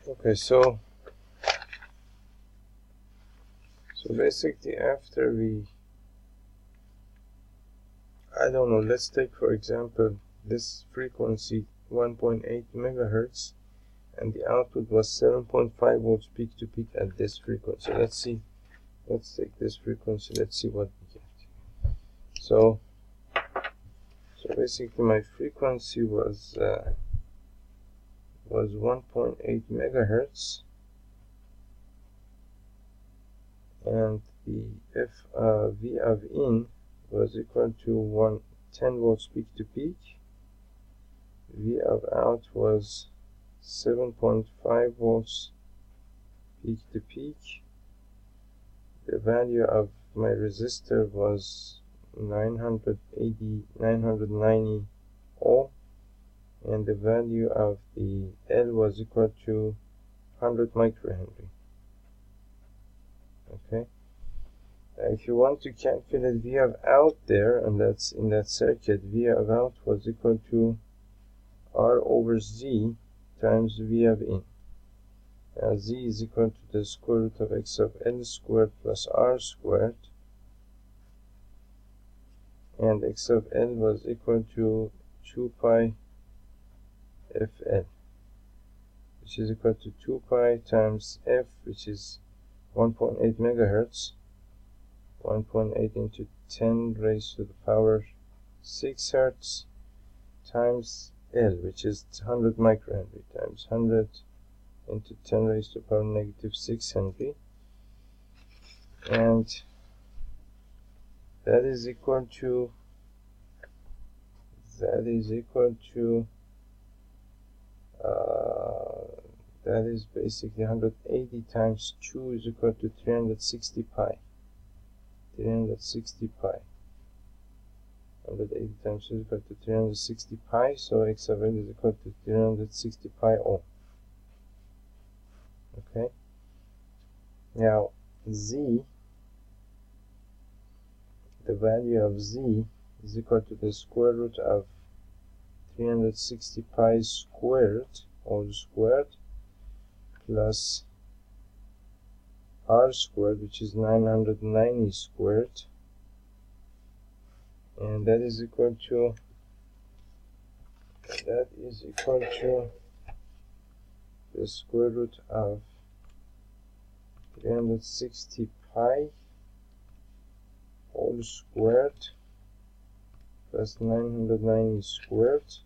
Okay, so basically after I don't know, let's take for example this frequency 1.8 megahertz, and the output was 7.5 volts peak to peak at this frequency. Let's see, let's take this frequency, let's see what we get. So basically my frequency was 1.8 megahertz, and the V of in was equal to 10 volts peak to peak. V of out was 7.5 volts peak to peak. The value of my resistor was 990 ohm, and the value of the L was equal to 100 microhenry. Okay, if you want to calculate V of out there, and that's in that circuit, V of out was equal to R over Z times V of in. Now Z is equal to the square root of X of L squared plus R squared, and X of L was equal to 2 pi FL, which is equal to 2 pi times F, which is 1.8 megahertz, 1.8 into 10 raised to the power 6 hertz, times L, which is 100 microhenry, times 100 into 10 raised to the power negative 6 Henry, and that is equal to that is basically 180 times 2 is equal to 360 pi. 360 pi. 180 times 2 is equal to 360 pi, so X of L is equal to 360 pi ohm. Okay. Now Z, the value of Z is equal to the square root of 360 pi squared, all squared, plus R squared, which is 990 squared, and that is equal to the square root of 360 pi all squared plus 990 squared is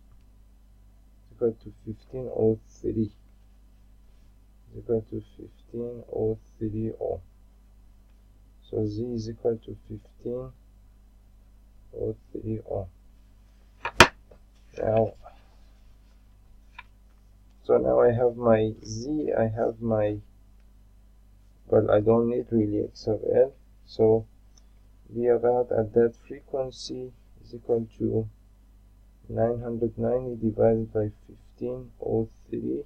equal to 1503. Is equal to 1503 ohm. So Z is equal to 1503 ohm. Now I have my Z, I have my, well, I don't need really X of L, so V of out at that frequency is equal to 990 divided by 1503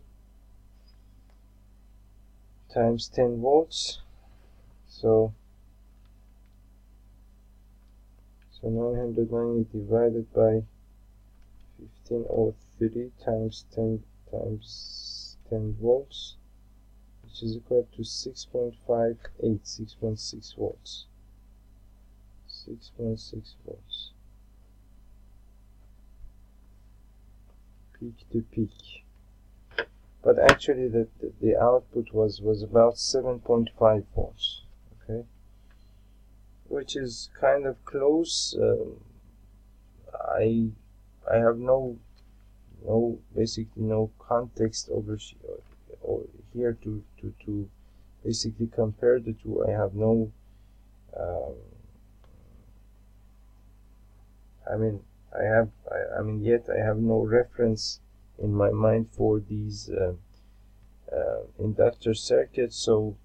times 10 volts. So 990 divided by 1503 times 10 volts, which is equal to 6.58, 6.6 volts. 6.6 volts peak to peak. But actually the output was about 7.5 volts. Okay, which is kind of close. I have basically no context over here to basically compare the two. I have no yet I have no reference in my mind for these inductor circuits, so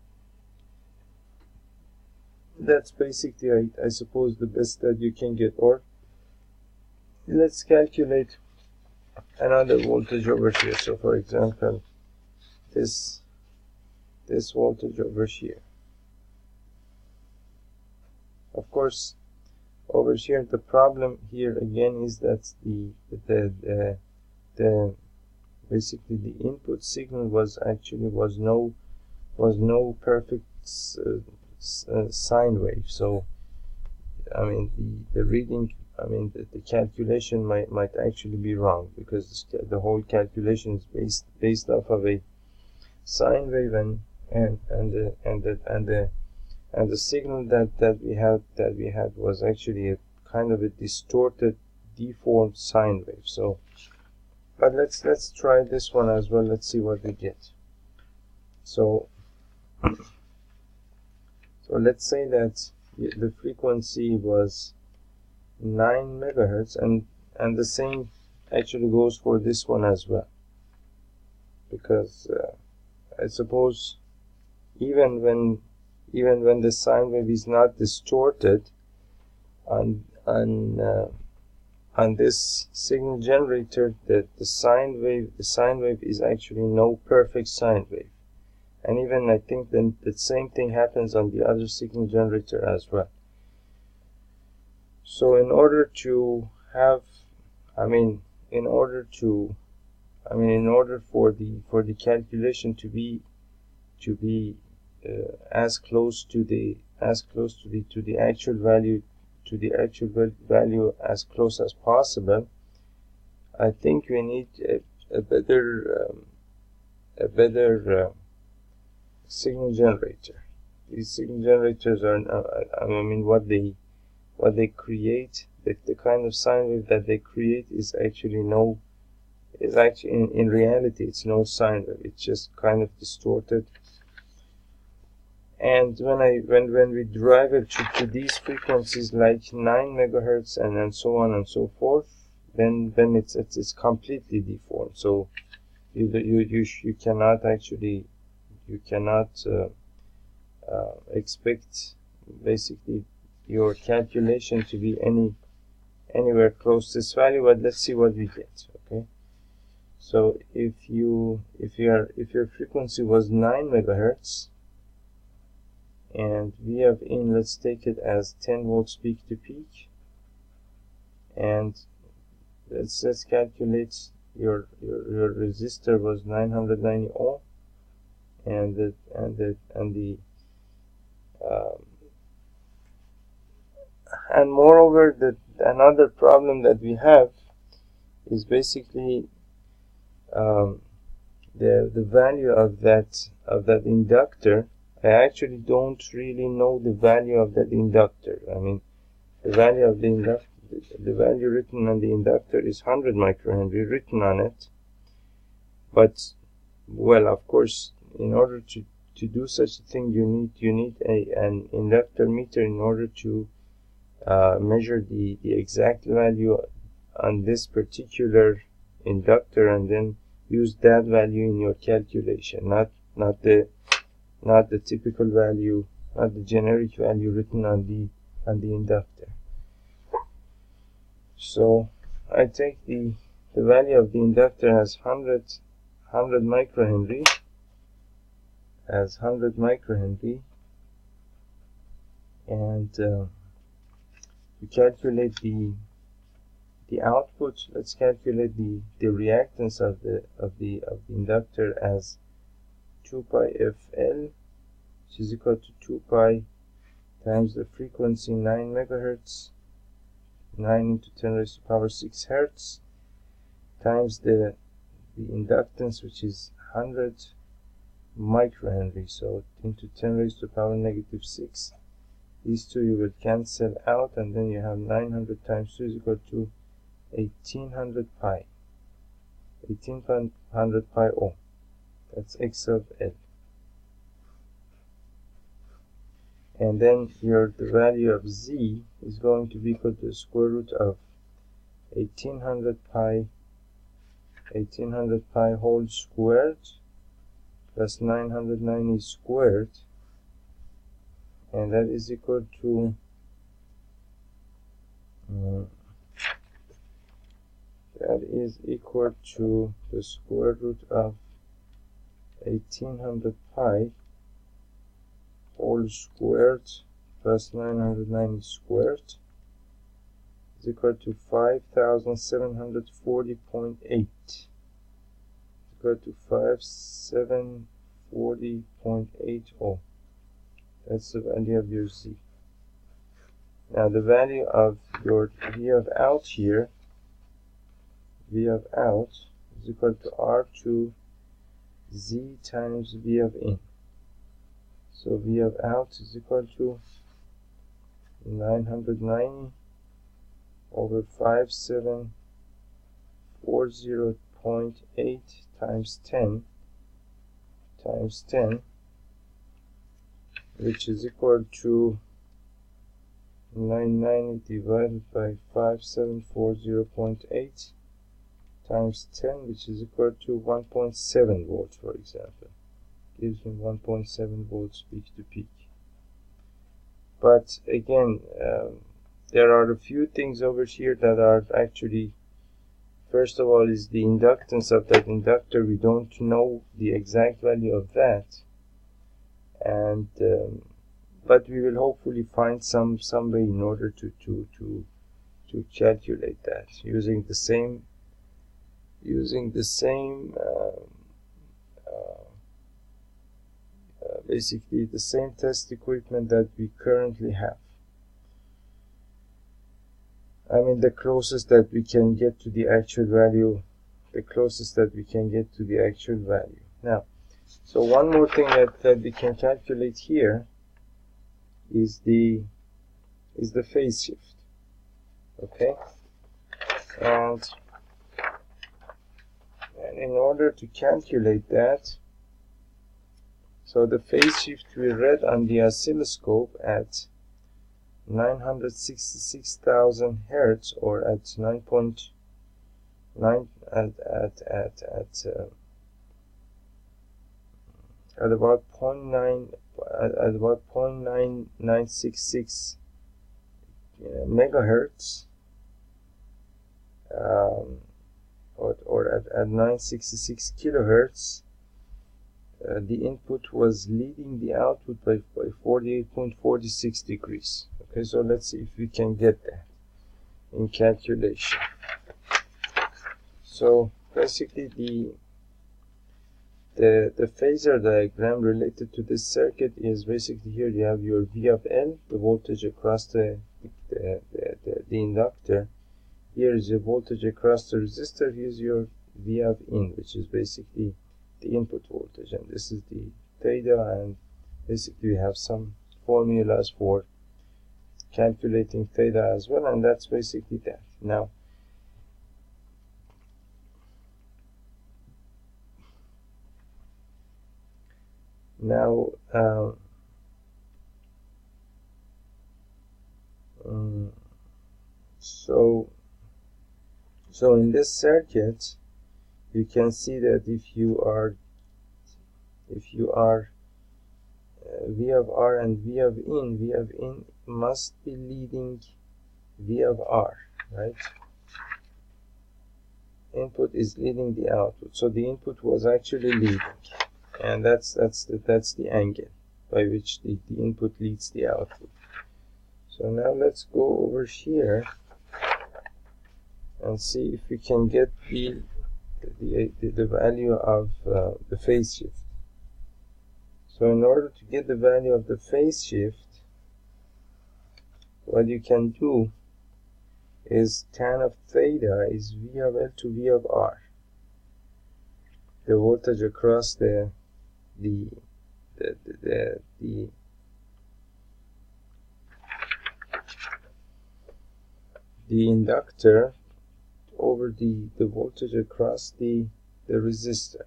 that's basically I suppose the best that you can get. Or let's calculate another voltage over here. So for example, this voltage over here. Of course, over here the problem here again is that the basically the input signal was no perfect sine wave. So I mean the reading, I mean the calculation might actually be wrong, because the whole calculation is based off of a sine wave, and the signal that we had was actually a kind of a distorted, deformed sine wave. So, but let's try this one as well. Let's see what we get. So let's say that the frequency was 9 megahertz, and the same actually goes for this one as well, because I suppose even when the sine wave is not distorted on this signal generator, that the sine wave is actually no perfect sine wave. And even I think then the same thing happens on the other signal generator as well. So in order for the calculation to be as close to the actual value as close as possible, I think we need a better signal generator. These signal generators are, what they create, the kind of sine wave that they create is actually in reality it's no sine wave. It's just kind of distorted. And when we drive it to these frequencies like 9 megahertz and so on and so forth, then it's completely deformed. So you cannot expect basically your calculation to be anywhere close to this value. But let's see what we get. Okay, so if your frequency was 9 megahertz and V of in, let's take it as 10 volts peak to peak, and let's calculate your resistor was 990 ohm, and moreover, another problem that we have is basically the value of that inductor. I actually don't really know the value of that inductor. I mean, the value of the inductor, the value written on the inductor is 100 microhenry written on it. But, well, of course, in order to do such a thing, you need an inductor meter in order to measure the exact value on this particular inductor, and then use that value in your calculation, not the typical value, not the generic value written on the inductor. So I take the value of the inductor as 100 microhenry, and to calculate the output, let's calculate the reactance of the inductor as 2 pi fl, which is equal to 2 pi times the frequency 9 megahertz, 9 into 10 raised to the power 6 hertz, times the inductance, which is 100 microhenry, so into 10 raised to the power negative 6. These two you will cancel out, and then you have 900 times 2 is equal to 1800 pi ohm. That's X of L. And then the value of Z is going to be equal to the square root of 1800 pi whole squared plus 990 squared, and that is equal to the square root of 1800 pi whole squared plus 990 squared is equal to 5740.8. equal to 5740.80. That's the value of your Z. Now the value of your V of out here, V of out is equal to R2 Z times V of in. So V of out is equal to 990 over 5740.8 times 10, which is equal to 990 divided by 5740.8 times 10, which is equal to 1.7 volts, for example. Gives me 1.7 volts peak to peak. But again, there are a few things over here that are actually, first of all, is the inductance of that inductor. We don't know the exact value of that, and but we will hopefully find some way in order to calculate that using the same basically the same test equipment that we currently have. I mean, the closest that we can get to the actual value, Now, so one more thing that we can calculate here is the phase shift. Okay, and in order to calculate that, so the phase shift we read on the oscilloscope at 966,000 hertz, or at 9.9 at about 0.9966 megahertz, or at 966 kilohertz. The input was leading the output by 48.46 degrees. Okay, so let's see if we can get that in calculation. So basically the phasor diagram related to this circuit is basically, here you have your V of L, the voltage across the inductor. Here is your voltage across the resistor. Here's your V of in, which is basically the input voltage, and this is the theta, and basically we have some formulas for calculating theta as well, and that's basically that. Now so in this circuit, you can see that if you are V of R and V of in must be leading V of R, right? Input is leading the output, so the input was actually leading, and that's the angle by which the input leads the output. So now let's go over here and see if we can get the value of the phase shift. So in order to get the value of the phase shift, what you can do is tan of theta is V of L to V of R, the voltage across the inductor over the voltage across the resistor.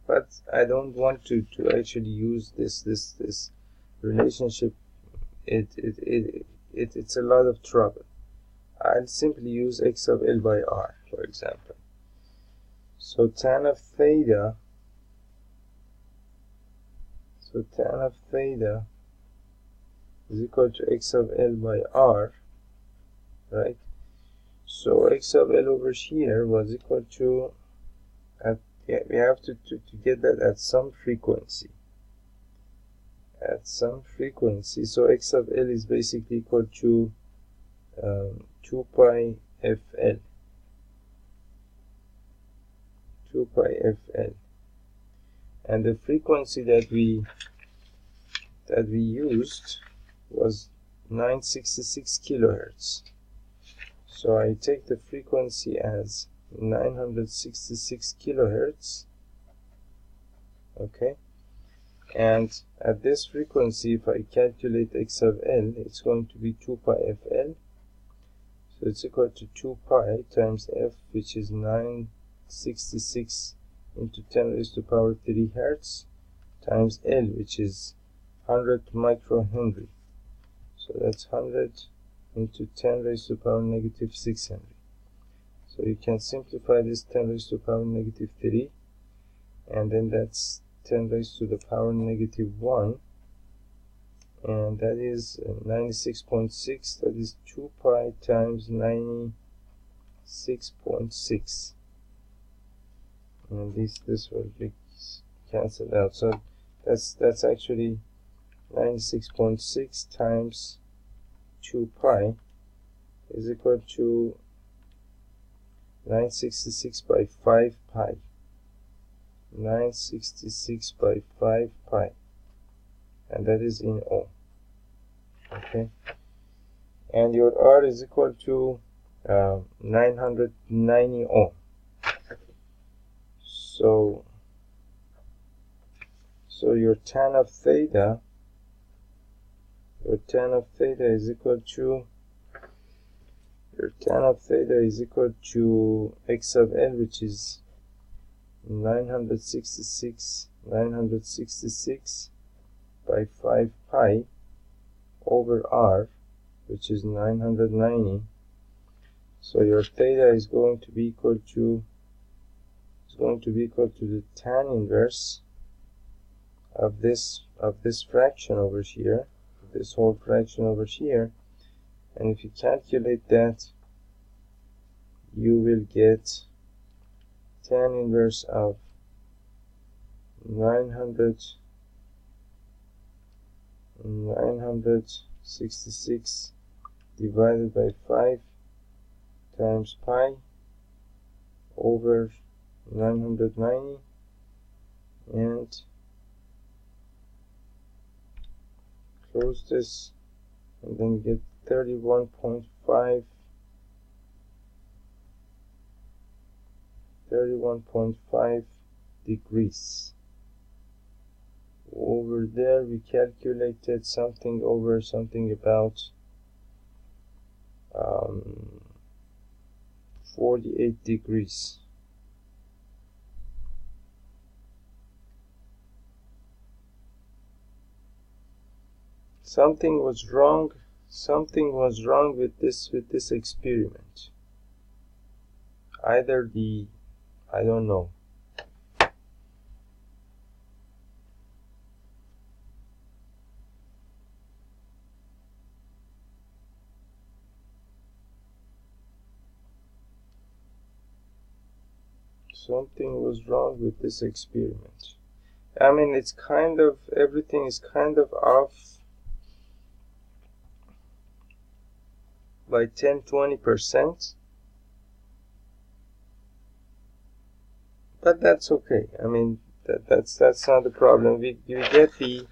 But I don't want to actually use this relationship. It's a lot of trouble. I'll simply use X of L by R, for example. So tan of theta is equal to X of L by R, right? So X of L over here was equal to, we have to get that at some frequency. So X of L is basically equal to 2 pi FL. and the frequency that we used was 966 kilohertz. So I take the frequency as 966 kilohertz. Okay, and at this frequency, if I calculate x of L, it's going to be 2 pi fL. So it's equal to 2 pi times f, which is 966 into 10 raised to power 3 hertz, times L, which is 100 microhenry. So that's 100 into 10 raised to power negative 6 Henry. So you can simplify this 10 raised to power negative 3, and then that's 10 raised to the power negative 1, and that is 96.6. That is 2 pi times 96.6, and this will be cancelled out. So that's actually 96.6 times 2 pi is equal to 966 by 5 pi. 966 by 5 pi, and that is in ohm. Okay, and your R is equal to 990 ohm. So your tan of theta is equal to x of L, which is 966 by 5 pi over R, which is 990. So your theta is going to be equal to the tan inverse of this fraction over here, this whole fraction over here, and if you calculate that, you will get tan inverse of 966 divided by 5 times pi over 990, and close this, and then get 31.5 degrees. Over there we calculated something about 48 degrees. Something was wrong with this experiment. Either I don't know. Something was wrong with this experiment. I mean, it's kind of, everything is kind of off by 10-20%, but that's okay. I mean, that's not the problem. We get the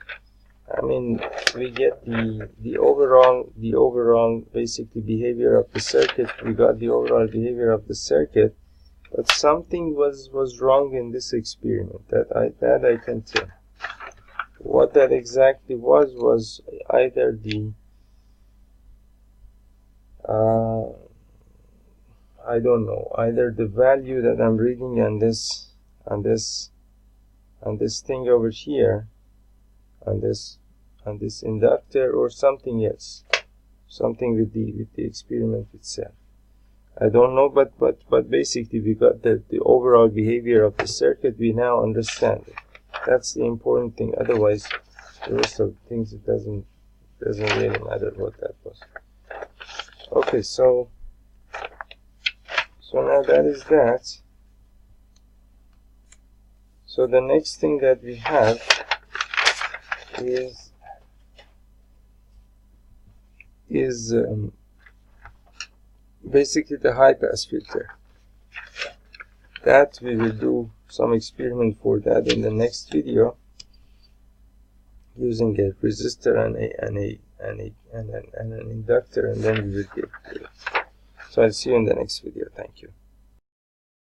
overall basically behavior of the circuit. We got the overall behavior of the circuit, but something was wrong in this experiment. That I can tell. What that exactly was either I don't know, either the value that I'm reading on this thing over here, on this inductor, or something else, something with the experiment itself. I don't know, but basically we got the overall behavior of the circuit. We now understand it. That's the important thing. Otherwise, the rest of things, it doesn't really matter what that was. Okay, so now that is that. So the next thing that we have is basically the high pass filter. That we will do some experiment for that in the next video using a resistor and an inductor, and then we will get it. So I'll see you in the next video. Thank you.